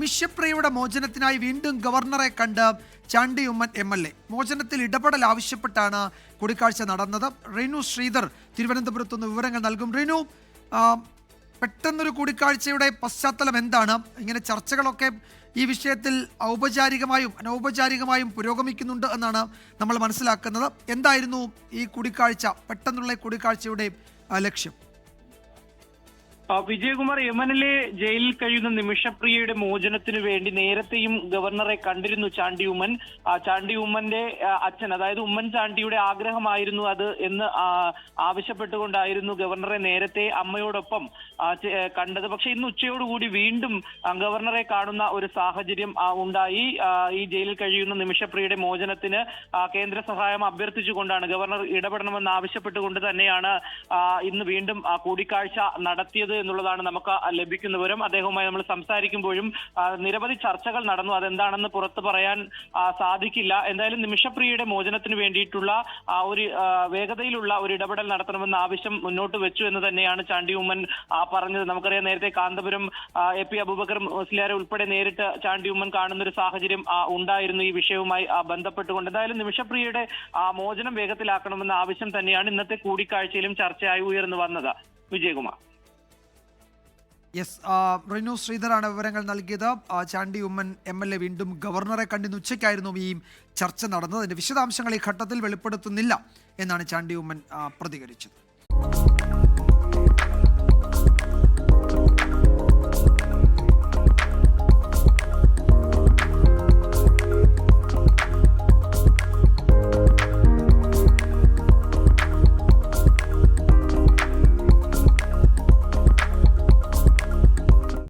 മിഷ്യപ്രിയയുടെ മോചനത്തിനായി വീണ്ടും ഗവർണറെ കണ്ട് ചാണ്ടി ഉമ്മൻ MLA. മോചനത്തിൽ ഇടപെടൽ ആവശ്യപ്പെട്ടാണ് കൂടിക്കാഴ്ച നടന്നത്. റീനു ശ്രീധർ തിരുവനന്തപുരത്ത് നിന്ന് വിവരങ്ങൾ നൽകും. റീനു, പെട്ടെന്നൊരു കൂടിക്കാഴ്ചയുടെ പശ്ചാത്തലം എന്താണ്? ഇങ്ങനെ ചർച്ചകളൊക്കെ ഈ വിഷയത്തിൽ ഔപചാരികമായും അനൗപചാരികമായും പുരോഗമിക്കുന്നുണ്ട് എന്നാണ് നമ്മൾ മനസ്സിലാക്കുന്നത്. എന്തായിരുന്നു ഈ കൂടിക്കാഴ്ച, പെട്ടെന്നുള്ള കൂടിക്കാഴ്ചയുടെ ലക്ഷ്യം? വിജയകുമാർ, യമനിലെ ജയിലിൽ കഴിയുന്ന നിമിഷപ്രിയയുടെ മോചനത്തിനു വേണ്ടി നേരത്തെയും ഗവർണറെ കണ്ടിരുന്നു ചാണ്ടി ഉമ്മൻ. ചാണ്ടി ഉമ്മന്റെ അച്ഛൻ, അതായത് ഉമ്മൻചാണ്ടിയുടെ ആഗ്രഹമായിരുന്നു അത് എന്ന് ആവശ്യപ്പെട്ടുകൊണ്ടായിരുന്നു ഗവർണറെ നേരത്തെ അമ്മയോടൊപ്പം കണ്ടത്. പക്ഷെ ഇന്ന് ഉച്ചയോടുകൂടി വീണ്ടും ഗവർണറെ കാണുന്ന ഒരു സാഹചര്യം ഉണ്ടായി. ഈ ജയിലിൽ കഴിയുന്ന നിമിഷപ്രിയയുടെ മോചനത്തിന് കേന്ദ്ര സഹായം അഭ്യർത്ഥിച്ചുകൊണ്ടാണ്, ഗവർണർ ഇടപെടണമെന്ന് ആവശ്യപ്പെട്ടുകൊണ്ട് തന്നെയാണ് ഇന്ന് വീണ്ടും കൂടിക്കാഴ്ച നടത്തിയത് എന്നുള്ളതാണ് നമുക്ക് ലഭിക്കുന്ന വിവരം. അദ്ദേഹവുമായി നമ്മൾ സംസാരിക്കുമ്പോഴും നിരവധി ചർച്ചകൾ നടന്നു. അതെന്താണെന്ന് പുറത്തു പറയാൻ സാധിക്കില്ല. എന്തായാലും നിമിഷപ്രിയയുടെ മോചനത്തിന് വേണ്ടിയിട്ടുള്ള ഒരു വേഗതയിലുള്ള ഒരു ഇടപെടൽ നടത്തണമെന്ന ആവശ്യം മുന്നോട്ട് വെച്ചു എന്ന് തന്നെയാണ് ചാണ്ടി ഉമ്മൻ പറഞ്ഞത്. നമുക്കറിയാം, നേരത്തെ കാന്തപുരം AP അബൂബക്കർ മുസ്ലിയാരെ ഉൾപ്പെടെ നേരിട്ട് ചാണ്ടി ഉമ്മൻ കാണുന്ന ഒരു സാഹചര്യം ഉണ്ടായിരുന്നു ഈ വിഷയവുമായി ബന്ധപ്പെട്ടുകൊണ്ട്. എന്തായാലും നിമിഷപ്രിയയുടെ മോചനം വേഗത്തിലാക്കണമെന്ന ആവശ്യം തന്നെയാണ് ഇന്നത്തെ കൂടിക്കാഴ്ചയിലും ചർച്ചയായി ഉയർന്നു വന്നത്. വിജയകുമാർ. യെസ്, റീനു ശ്രീധറാണ് വിവരങ്ങൾ നൽകിയത്. ചാണ്ടി ഉമ്മൻ MLA വീണ്ടും ഗവർണറെ കണ്ടിന്ന് ഉച്ചയ്ക്കായിരുന്നു ഈ ചർച്ച നടന്നത്. അതിന്റെ വിശദാംശങ്ങൾ ഈ ഘട്ടത്തിൽ വെളിപ്പെടുത്തുന്നില്ല എന്നാണ് ചാണ്ടി ഉമ്മൻ പ്രതികരിച്ചത്.